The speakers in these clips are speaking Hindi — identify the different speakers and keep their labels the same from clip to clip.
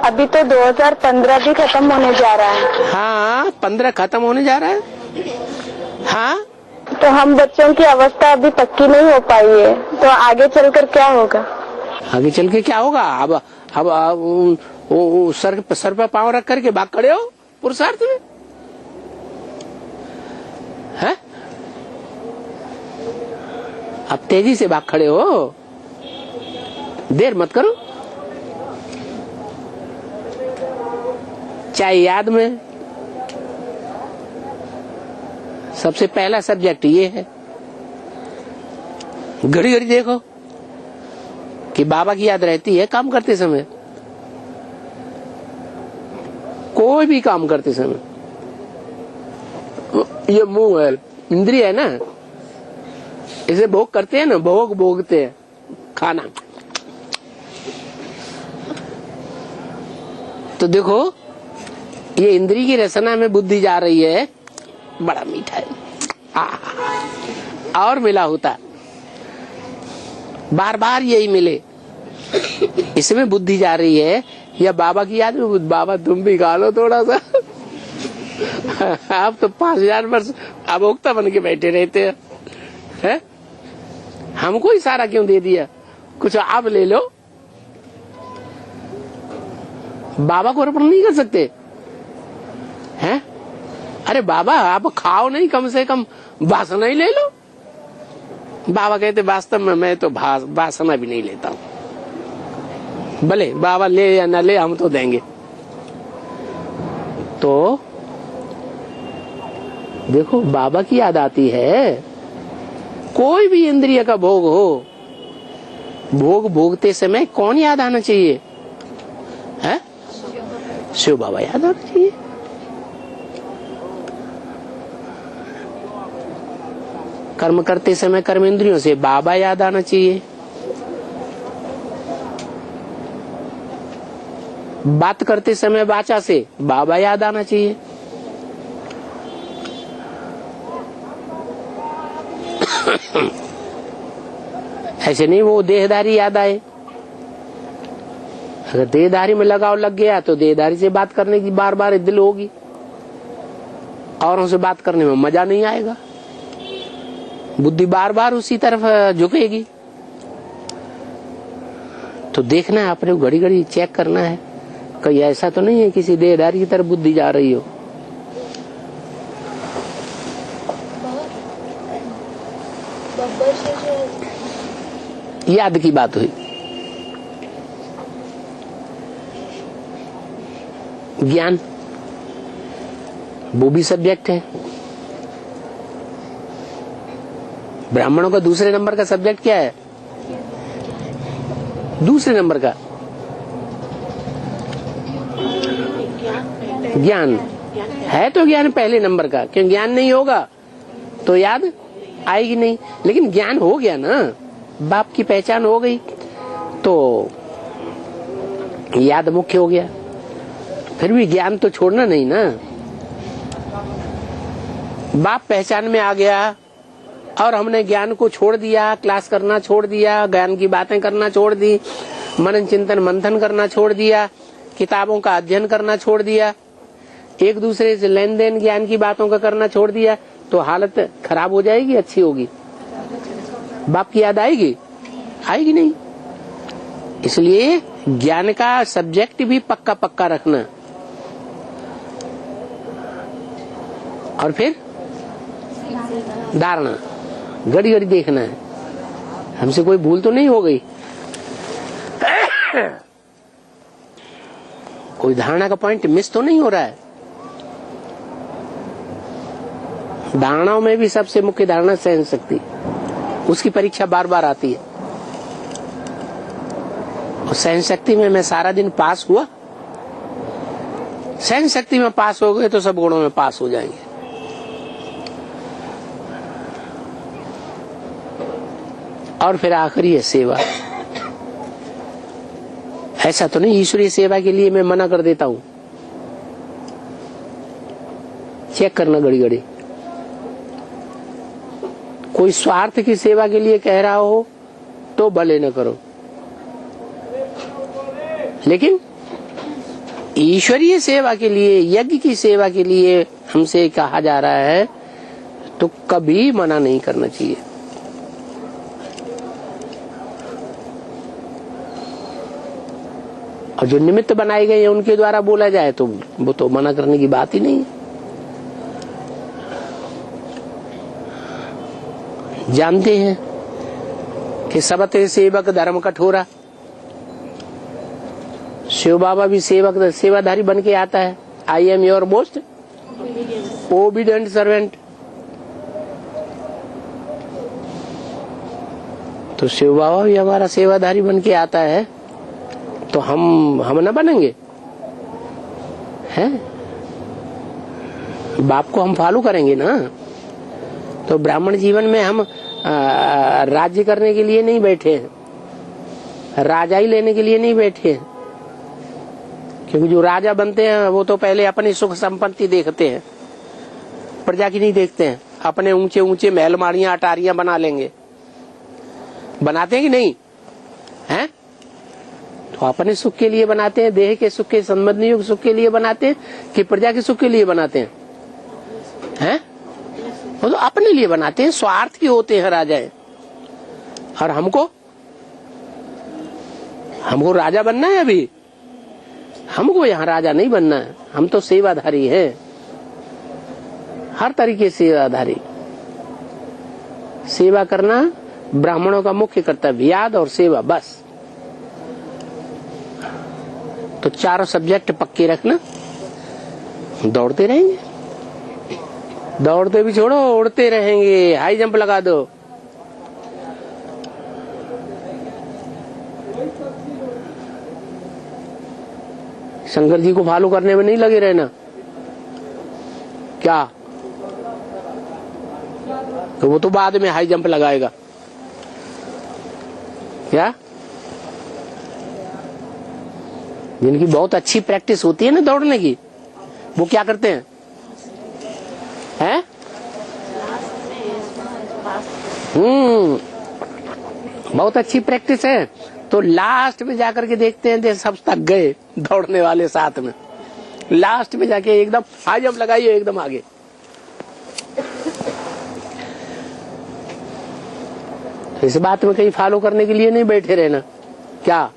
Speaker 1: अभी तो 2015 भी खत्म होने जा रहा है।
Speaker 2: हाँ, 15 खत्म होने जा रहा है। हाँ,
Speaker 1: तो हम बच्चों की अवस्था अभी पक्की नहीं हो पाई है, तो आगे चलकर क्या होगा?
Speaker 2: आगे चल के क्या होगा? अब सर पे पांव रख करके भाग खड़े हो पुरुषार्थ में, है? अब तेजी से भाग खड़े हो, देर मत करो। चाहे याद में सबसे पहला सब्जेक्ट ये है, घड़ी घड़ी देखो कि बाबा की याद रहती है काम करते समय, कोई भी काम करते समय। ये मुंह है, इंद्रिय है ना, इसे भोग करते हैं ना, भोगते हैं खाना। तो देखो ये इंद्रिय की रचना में बुद्धि जा रही है, बड़ा मीठा है, और मिला होता, बार बार यही मिले, इसमें बुद्धि जा रही है। या बाबा की याद में, बाबा तुम भी खा लो थोड़ा सा। आप तो 5000 वर्ष अभोक्ता बन के बैठे रहते हैं, हमको इशारा क्यों दे दिया, कुछ आप ले लो। बाबा को अर्पण नहीं कर सकते हैं? अरे बाबा आप खाओ नहीं, कम से कम वासना ही ले लो। बाबा कहते वास्तव में मैं तो वासना भी नहीं लेता हूँ, भले बाबा ले या न ले, हम तो देंगे। तो देखो बाबा की याद आती है, कोई भी इंद्रिय का भोग हो, भोगते समय कौन याद आना चाहिए? है शिव बाबा याद आना चाहिए। कर्म करते समय कर्म इंद्रियों से बाबा याद आना चाहिए। बात करते समय वाचा से बाबा याद आना चाहिए। ऐसे नहीं वो देहदारी याद आए। अगर देहदारी में लगाव लग गया तो देहदारी से बात करने की बार बार दिल होगी, औरों से बात करने में मजा नहीं आएगा, बुद्धि बार बार उसी तरफ झुकेगी। तो देखना है, अपने घड़ी घड़ी चेक करना है, कहीं ऐसा तो नहीं है किसी देहदारी की तरफ बुद्धि जा रही हो। याद की बात हुई, ज्ञान वो भी सब्जेक्ट है। ब्राह्मणों का दूसरे नंबर का सब्जेक्ट क्या है? दूसरे नंबर का ज्ञान है। तो ज्ञान पहले नंबर का, क्यों ज्ञान नहीं होगा तो याद आएगी नहीं। लेकिन ज्ञान हो गया ना, बाप की पहचान हो गई, तो याद मुख्य हो गया। फिर भी ज्ञान तो छोड़ना नहीं ना। बाप पहचान में आ गया और हमने ज्ञान को छोड़ दिया, क्लास करना छोड़ दिया, ज्ञान की बातें करना छोड़ दी, मनन चिंतन मंथन करना छोड़ दिया, किताबों का अध्ययन करना छोड़ दिया, एक दूसरे से लेन देन ज्ञान की बातों का करना छोड़ दिया, तो हालत खराब हो जाएगी, अच्छी होगी? बाप की याद आएगी? आएगी नहीं। इसलिए ज्ञान का सब्जेक्ट भी पक्का पक्का रखना। और फिर धारणा घड़ी घड़ी देखना है, हमसे कोई भूल तो नहीं हो गई, कोई धारणा का पॉइंट मिस तो नहीं हो रहा है। धारणाओं में भी सबसे मुख्य धारणा सहन शक्ति, उसकी परीक्षा बार बार आती है। और सहन शक्ति में मैं सारा दिन पास हुआ, सहन शक्ति में पास हो गए तो सब गुणों में पास हो जाएंगे। और फिर आखिरी है सेवा। ऐसा तो नहीं ईश्वरीय सेवा के लिए मैं मना कर देता हूं, चेक करना घड़ी घड़ी। कोई स्वार्थ की सेवा के लिए कह रहा हो तो भले न करो, लेकिन ईश्वरीय सेवा के लिए, यज्ञ की सेवा के लिए हमसे कहा जा रहा है तो कभी मना नहीं करना चाहिए। और जो निमित्त बनाए गए हैं उनके द्वारा बोला जाए तो वो तो मना करने की बात ही नहीं है। जानते हैं कि सबत सेवक धर्म कठोरा, शिव बाबा भी सेवाधारी बन के आता है। I am your most obedient servant. तो शिव बाबा भी हमारा सेवाधारी बन के आता है तो हम न बनेंगे हैं? बाप को हम फॉलो करेंगे ना। तो ब्राह्मण जीवन में हम राज्य करने के लिए नहीं बैठे हैं, राजाई लेने के लिए नहीं बैठे हैं। क्योंकि जो राजा बनते हैं वो तो पहले अपनी सुख संपत्ति देखते हैं, प्रजा की नहीं देखते हैं। अपने ऊंचे ऊंचे महल माड़ियां अटारियां बना लेंगे, बनाते हैं कि नहीं हैं? तो अपने सुख के लिए बनाते हैं, देह के सुख के, संबंधियों के सुख के लिए बनाते हैं कि प्रजा के सुख के लिए बनाते हैं? हैं? वो तो अपने लिए बनाते हैं, स्वार्थ की होते हैं राजाएं। और हमको राजा बनना है। अभी हमको यहाँ राजा नहीं बनना है, हम तो सेवाधारी हैं, हर तरीके से सेवाधारी। सेवा करना ब्राह्मणों का मुख्य कर्तव्य, याद और सेवा, बस। तो चारों सब्जेक्ट पक्के रखना, दौड़ते रहेंगे, दौड़ते भी छोड़ो, उड़ते रहेंगे। हाई जंप लगा दो। शंकर जी को फॉलो करने में नहीं लगे रहना क्या? तो वो तो बाद में हाई जंप लगाएगा क्या? जिनकी बहुत अच्छी प्रैक्टिस होती है ना दौड़ने की, वो क्या करते हैं? बहुत अच्छी प्रैक्टिस है तो लास्ट में जाकर के देखते हैं सब थक गए दौड़ने वाले, साथ में लास्ट में जाके एकदम हाई जंप लगाइए, एकदम आगे। तो इस बात में कहीं फॉलो करने के लिए नहीं बैठे रहना क्या?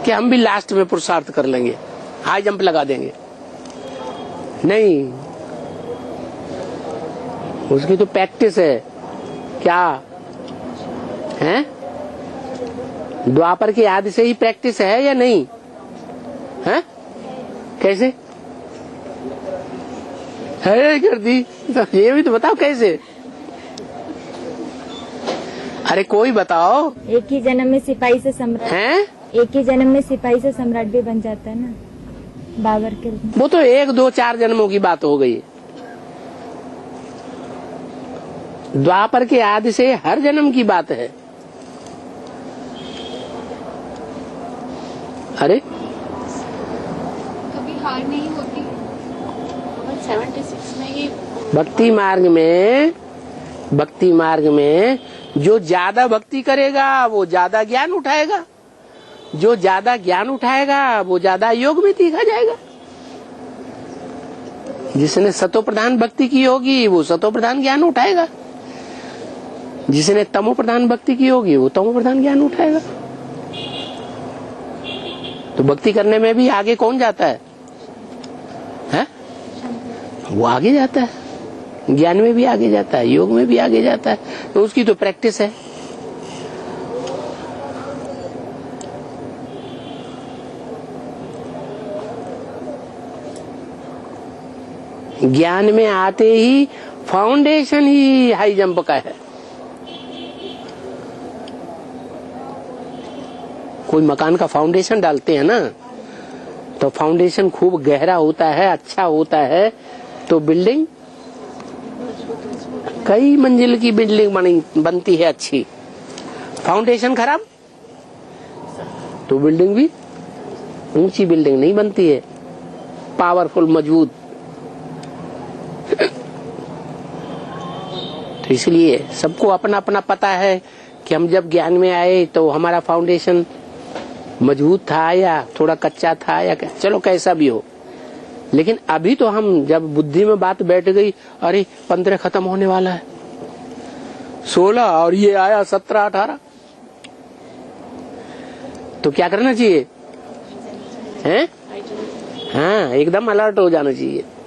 Speaker 2: कि हम भी लास्ट में पुरुषार्थ कर लेंगे, हाई जंप लगा देंगे। नहीं, उसकी तो प्रैक्टिस है क्या है? द्वापर के आदि से ही प्रैक्टिस है या नहीं है? कैसे है कर दी? तो ये भी तो बताओ कैसे। अरे कोई बताओ।
Speaker 3: एक ही जन्म में सिपाही से सम्राट
Speaker 2: हैं?
Speaker 3: एक ही जन्म में सिपाही से सम्राट भी बन जाता है ना, बाबर के रूप में।
Speaker 2: वो तो 1, 2, 4 जन्मों की बात हो गई। द्वापर के आदि से हर जन्म की बात है। अरे
Speaker 4: कभी हार नहीं होती। 76 में ये
Speaker 2: भक्ति मार्ग में जो ज्यादा भक्ति करेगा वो ज्यादा ज्ञान उठाएगा, जो ज्यादा ज्ञान उठाएगा वो ज्यादा योग में देखा जाएगा। जिसने सतो प्रधान भक्ति की होगी वो सतो प्रधान ज्ञान उठाएगा, जिसने तमो प्रधान भक्ति की होगी वो तमो प्रधान ज्ञान उठाएगा। तो भक्ति करने में भी आगे कौन जाता है? वो आगे जाता है, ज्ञान में भी आगे जाता है, योग में भी आगे जाता है। तो उसकी तो प्रैक्टिस है। ज्ञान में आते ही फाउंडेशन ही हाई जंप का है। कोई मकान का फाउंडेशन डालते हैं ना, तो फाउंडेशन खूब गहरा होता है, अच्छा होता है, तो बिल्डिंग कई मंजिल की बिल्डिंग बनती है अच्छी। फाउंडेशन खराब तो बिल्डिंग भी ऊंची बिल्डिंग नहीं बनती है, पावरफुल, मजबूत। तो इसलिए सबको अपना अपना पता है कि हम जब ज्ञान में आए तो हमारा फाउंडेशन मजबूत था या थोड़ा कच्चा था या चलो कैसा भी हो, लेकिन अभी तो हम जब बुद्धि में बात बैठ गई, अरे 15 खत्म होने वाला है, 16 और ये आया 17 18, तो क्या करना चाहिए हैं? हाँ, एकदम अलर्ट हो जाना चाहिए।